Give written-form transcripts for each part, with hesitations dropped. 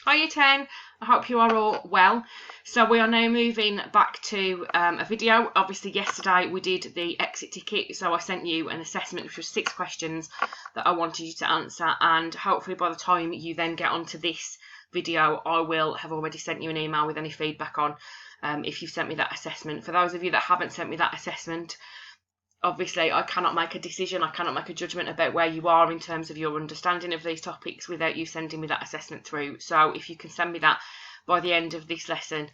Hi Y10, I hope you are all well. So we are now moving back to a video. Obviously yesterday we did the exit ticket, so I sent you an assessment which was 6 questions that I wanted you to answer, and hopefully by the time you then get onto this video I will have already sent you an email with any feedback on if you've sent me that assessment. For those of you that haven't sent me that assessment, obviously I cannot make a decision, I cannot make a judgment about where you are in terms of your understanding of these topics without you sending me that assessment through. So if you can send me that by the end of this lesson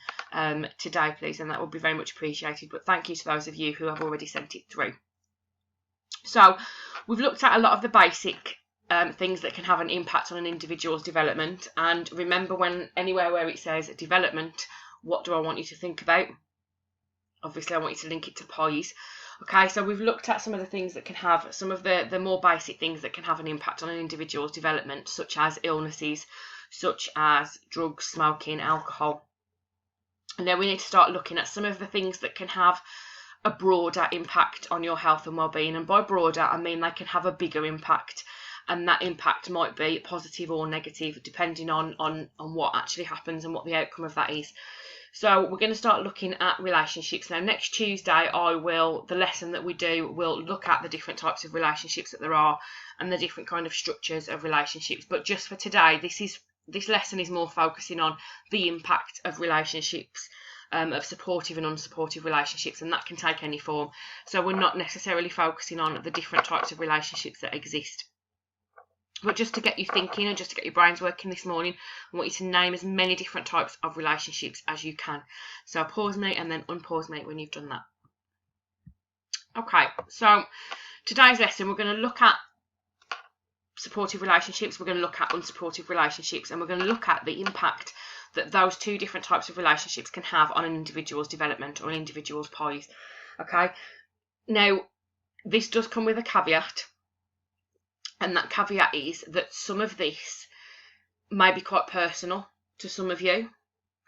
today, please, and that would be very much appreciated. But thank you to those of you who have already sent it through. So we've looked at a lot of the basic things that can have an impact on an individual's development. And remember, when anywhere where it says development, what do I want you to think about? Obviously I want you to link it to pies. Okay, so we've looked at some of the things that can have, some of the more basic things that can have an impact on an individual's development, such as illnesses, such as drugs, smoking, alcohol. And now we need to start looking at some of the things that can have a broader impact on your health and well-being. And by broader, I mean they can have a bigger impact. And that impact might be positive or negative, depending on what actually happens and what the outcome of that is. So we're going to start looking at relationships. Now next Tuesday the lesson that we do will look at the different types of relationships that there are and the different kind of structures of relationships. But just for today, this lesson is more focusing on the impact of relationships, of supportive and unsupportive relationships, and that can take any form. So we're not necessarily focusing on the different types of relationships that exist. But just to get you thinking and just to get your brains working this morning, I want you to name as many different types of relationships as you can. So pause me and then unpause me when you've done that. Okay, so today's lesson we're going to look at supportive relationships, we're going to look at unsupportive relationships, and we're going to look at the impact that those two different types of relationships can have on an individual's development or an individual's pies. Okay, now this does come with a caveat. And that caveat is that some of this may be quite personal to some of you.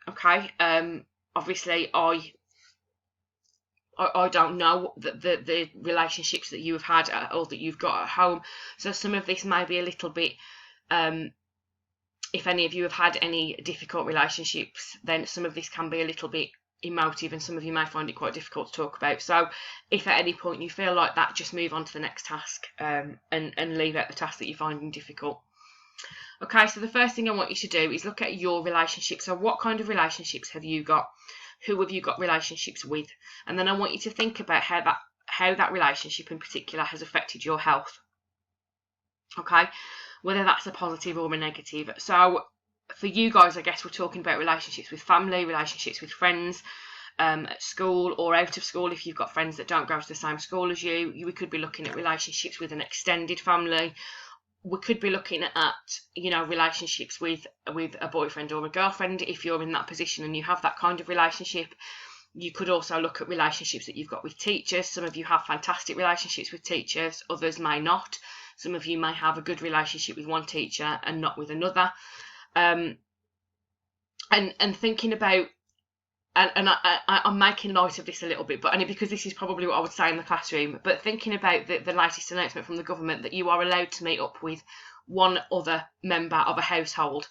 Okay, obviously I don't know the relationships that you have had or that you've got at home. So some of this may be a little bit, if any of you have had any difficult relationships, then some of this can be a little bit emotive, and some of you may find it quite difficult to talk about. So if at any point you feel like that, just move on to the next task and leave out the task that you're finding difficult. Okay, so the first thing I want you to do is look at your relationships. So what kind of relationships have you got? Who have you got relationships with? And then I want you to think about how that relationship in particular has affected your health. Okay, whether that's a positive or a negative. So for you guys, I guess we're talking about relationships with family, relationships with friends, at school or out of school. If you've got friends that don't go to the same school as you, we could be looking at relationships with an extended family. We could be looking at, relationships with a boyfriend or a girlfriend if you're in that position and you have that kind of relationship. You could also look at relationships that you've got with teachers. Some of you have fantastic relationships with teachers, others may not. Some of you may have a good relationship with one teacher and not with another. And thinking about, and I'm making light of this a little bit, but only because this is probably what I would say in the classroom, but thinking about the latest announcement from the government that you are allowed to meet up with one other member of a household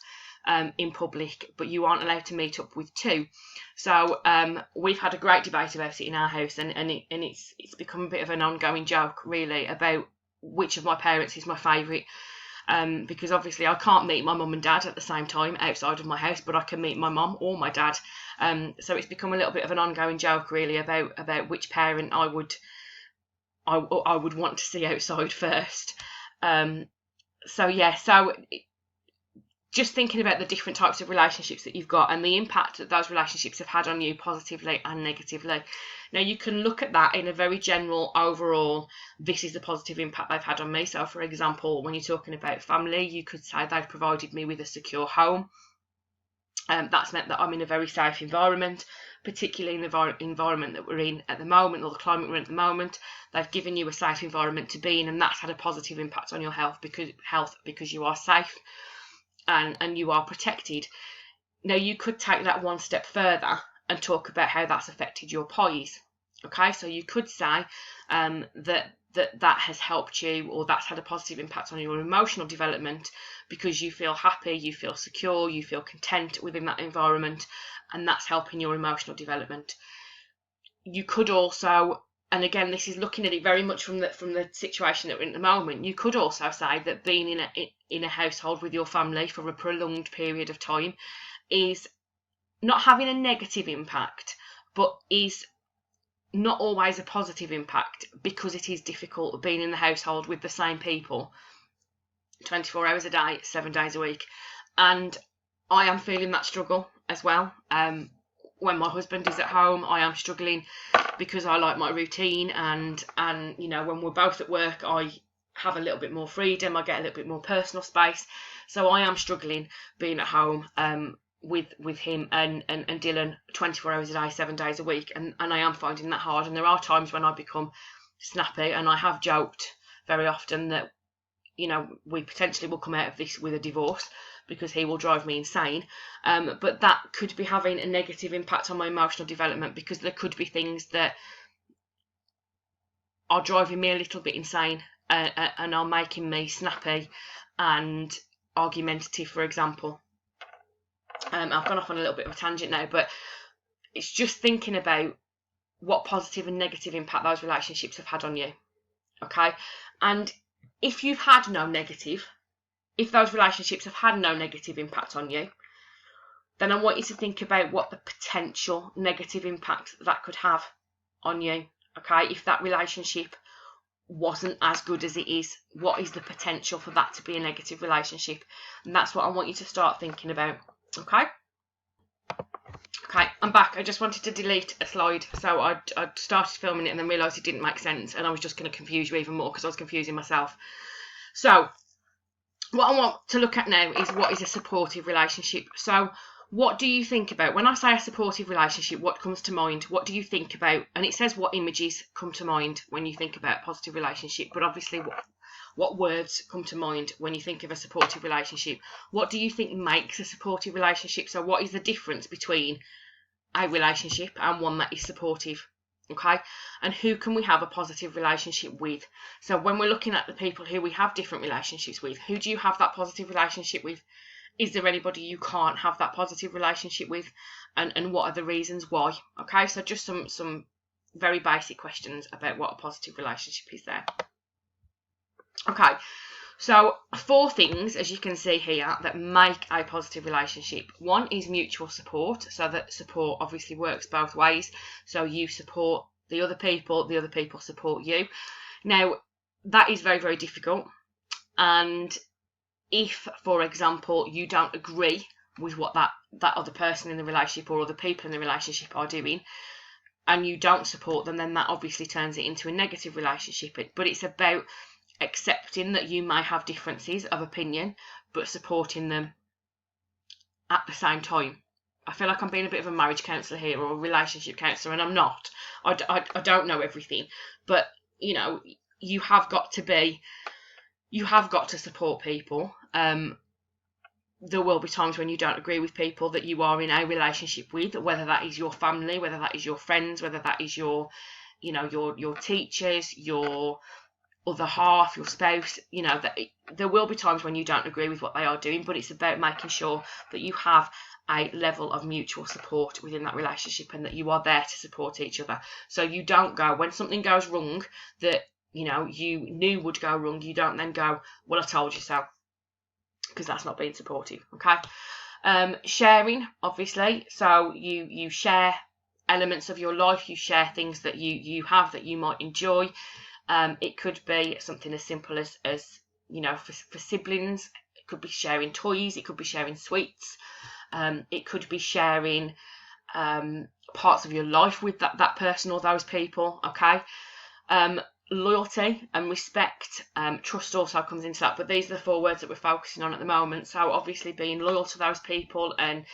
in public, but you aren't allowed to meet up with two. So we've had a great debate about it in our house, and it's become a bit of an ongoing joke really about which of my parents is my favourite. Because obviously I can't meet my mum and dad at the same time outside of my house, but I can meet my mum or my dad. So it's become a little bit of an ongoing joke really about which parent I would want to see outside first. So just thinking about the different types of relationships that you've got and the impact that those relationships have had on you positively and negatively. Now you can look at that in a very general overall, this is the positive impact they've had on me. So for example, when you're talking about family, you could say they've provided me with a secure home. That's meant that I'm in a very safe environment, particularly in the environment that we're in at the moment, or the climate we're in at the moment. They've given you a safe environment to be in, and that's had a positive impact on your health because you are safe and you are protected. Now you could take that one step further and talk about how that's affected your pies. Okay, so you could say that that has helped you, or that's had a positive impact on your emotional development, because you feel happy, you feel secure, you feel content within that environment, and that's helping your emotional development. You could also, and again, this is looking at it very much from the situation that we're in at the moment, you could also say that being in a household with your family for a prolonged period of time is not having a negative impact, but is not always a positive impact, because it is difficult being in the household with the same people 24 hours a day, 7 days a week. And I am feeling that struggle as well. When my husband is at home, I am struggling because I like my routine, and you know, when we're both at work, I have a little bit more freedom, I get a little bit more personal space. So I am struggling being at home with him and Dylan 24 hours a day, 7 days a week, and I am finding that hard. And there are times when I become snappy, and I have joked very often that, you know, we potentially will come out of this with a divorce, because he will drive me insane. But that could be having a negative impact on my emotional development, because there could be things that are driving me a little bit insane, and are making me snappy and argumentative, for example. I've gone off on a little bit of a tangent now, but it's just thinking about what positive and negative impact those relationships have had on you, okay? And if you've had no negative, if those relationships have had no negative impact on you, then I want you to think about what the potential negative impact that could have on you, okay? If that relationship wasn't as good as it is, what is the potential for that to be a negative relationship? And that's what I want you to start thinking about, okay? Okay, I'm back. I just wanted to delete a slide. So I started filming it and then realised it didn't make sense, and I was just going to confuse you even more because I was confusing myself. So what I want to look at now is, what is a supportive relationship? So what do you think about when I say a supportive relationship? What comes to mind? What do you think about? And it says what images come to mind when you think about a positive relationship, but obviously what words come to mind when you think of a supportive relationship? What do you think makes a supportive relationship? So what is the difference between a relationship and one that is supportive? Okay, and who can we have a positive relationship with? So when we're looking at the people who we have different relationships with, who do you have that positive relationship with? Is there anybody you can't have that positive relationship with? And what are the reasons why? Okay, so just some very basic questions about what a positive relationship is there. Okay, so 4 things, as you can see here, that make a positive relationship. One is mutual support. So that support obviously works both ways. So you support the other people support you. Now, that is very, very difficult. And if, for example, you don't agree with what that other person in the relationship or other people in the relationship are doing, and you don't support them, then that obviously turns it into a negative relationship. But it's about accepting that you may have differences of opinion, but supporting them at the same time. I feel like I'm being a bit of a marriage counsellor here, or a relationship counsellor, and I'm not. I don't know everything, but you know, you have got to support people. There will be times when you don't agree with people that you are in a relationship with, whether that is your family, whether that is your friends, whether that is your teachers, your other half, your spouse. You know, that there will be times when you don't agree with what they are doing, but it's about making sure that you have a level of mutual support within that relationship, and that you are there to support each other. So you don't go, when something goes wrong that you know you knew would go wrong, you don't then go, well, I told you so, because that's not being supportive. Okay. Sharing, obviously, so you share elements of your life, you share things that you have that you might enjoy. It could be something as simple as you know, for siblings, it could be sharing toys, it could be sharing sweets, it could be sharing parts of your life with that person or those people. Okay. Loyalty and respect, trust also comes into that, but these are the 4 words that we're focusing on at the moment. So obviously being loyal to those people, and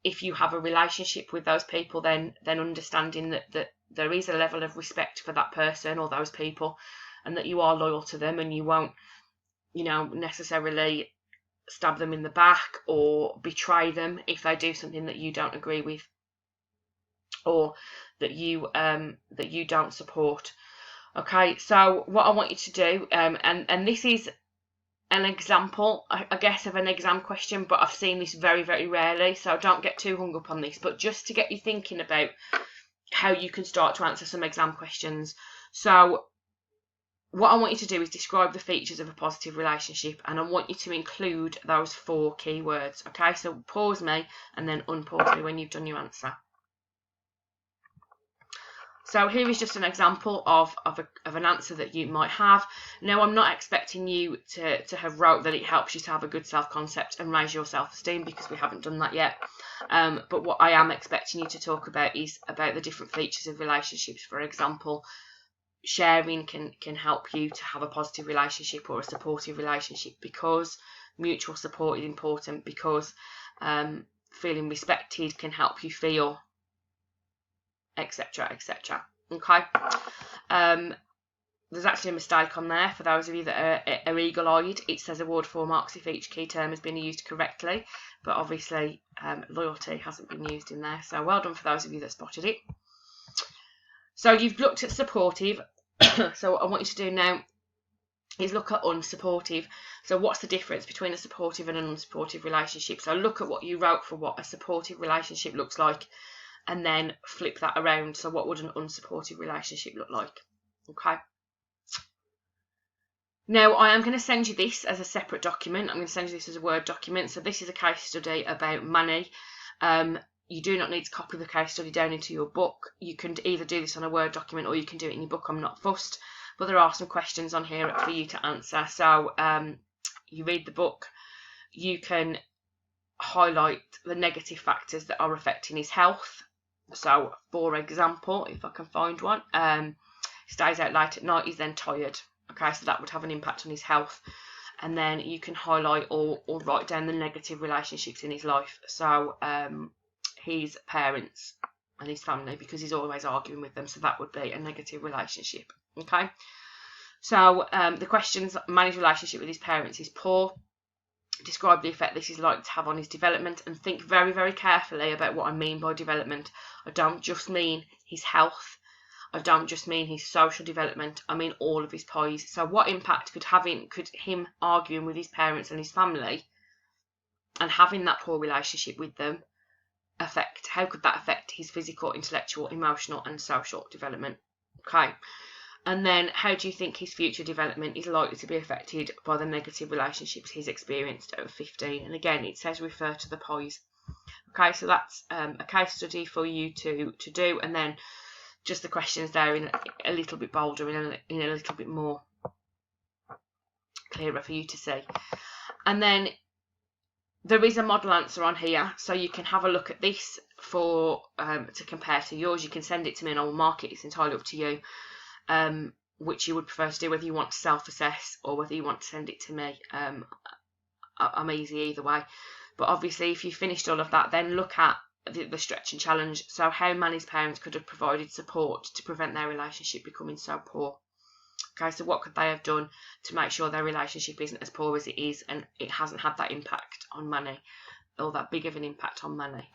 if you have a relationship with those people, then understanding that there is a level of respect for that person or those people, and that you are loyal to them, and you won't, you know, necessarily stab them in the back or betray them if they do something that you don't agree with, or that you don't support. Okay, so what I want you to do, and this is an example, I guess, of an exam question, but I've seen this very, very rarely, so don't get too hung up on this, but just to get you thinking about how you can start to answer some exam questions. So what I want you to do is describe the features of a positive relationship, and I want you to include those 4 keywords. Okay, so pause me and then unpause me when you've done your answer. So here is just an example of an answer that you might have. Now, I'm not expecting you to have wrote that it helps you to have a good self-concept and raise your self-esteem, because we haven't done that yet. But what I am expecting you to talk about is about the different features of relationships. For example, sharing can help you to have a positive relationship or a supportive relationship, because mutual support is important, because feeling respected can help you feel, etc, etc. Okay, there's actually a mistake on there for those of you that are eagle-eyed. It says award 4 marks if each key term has been used correctly, but obviously loyalty hasn't been used in there, so well done for those of you that spotted it. So you've looked at supportive. So what I want you to do now is look at unsupportive. So what's the difference between a supportive and an unsupportive relationship? So look at what you wrote for what a supportive relationship looks like, and then flip that around. So what would an unsupportive relationship look like? Okay. Now, I am going to send you this as a separate document. I'm going to send you this as a Word document. So this is a case study about money. You do not need to copy the case study down into your book. You can either do this on a Word document or you can do it in your book. I'm not fussed. But there are some questions on here for you to answer. So you read the book. You can highlight the negative factors that are affecting his health. So, for example, if I can find one, stays out late at night, he's then tired. Okay, so that would have an impact on his health. And then you can highlight or write down the negative relationships in his life. So, his parents and his family, because he's always arguing with them. So that would be a negative relationship. Okay, so the questions: manage relationship with his parents is poor. Describe the effect this is likely to have on his development, and think very, very carefully about what I mean by development. I don't just mean his health. I don't just mean his social development. I mean all of his pies. So what impact could him arguing with his parents and his family and having that poor relationship with them affect? How could that affect his physical, intellectual, emotional and social development? Okay. And then, how do you think his future development is likely to be affected by the negative relationships he's experienced over 15? And again, it says refer to the pies. Okay, so that's a case study for you to do, and then just the questions there in a little bit bolder, in a little bit more clearer for you to see. And then there is a model answer on here, so you can have a look at this for to compare to yours. You can send it to me and I will mark it. It's entirely up to you. Which you would prefer to do, whether you want to self-assess or whether you want to send it to me. I'm easy either way. But obviously, if you finished all of that, then look at the stretch and challenge. So how Manny's parents could have provided support to prevent their relationship becoming so poor. Okay, so what could they have done to make sure their relationship isn't as poor as it is, and it hasn't had that impact on Manny, or that big of an impact on Manny.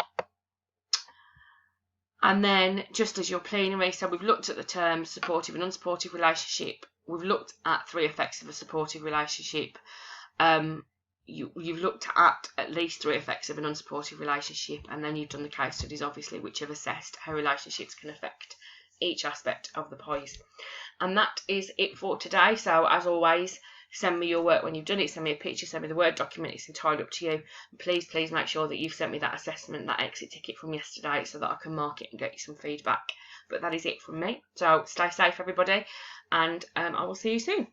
And then, just as your plenary, so we've looked at the terms supportive and unsupportive relationship. We've looked at 3 effects of a supportive relationship. You've looked at least 3 effects of an unsupportive relationship, and then you've done the case studies, obviously, which have assessed how relationships can affect each aspect of the pies. And that is it for today. So, as always, send me your work when you've done it. Send me a picture, send me the Word document. It's entirely up to you. And please make sure that you've sent me that assessment, that exit ticket from yesterday, so that I can mark it and get you some feedback. But that is it from me. So stay safe, everybody, and I will see you soon.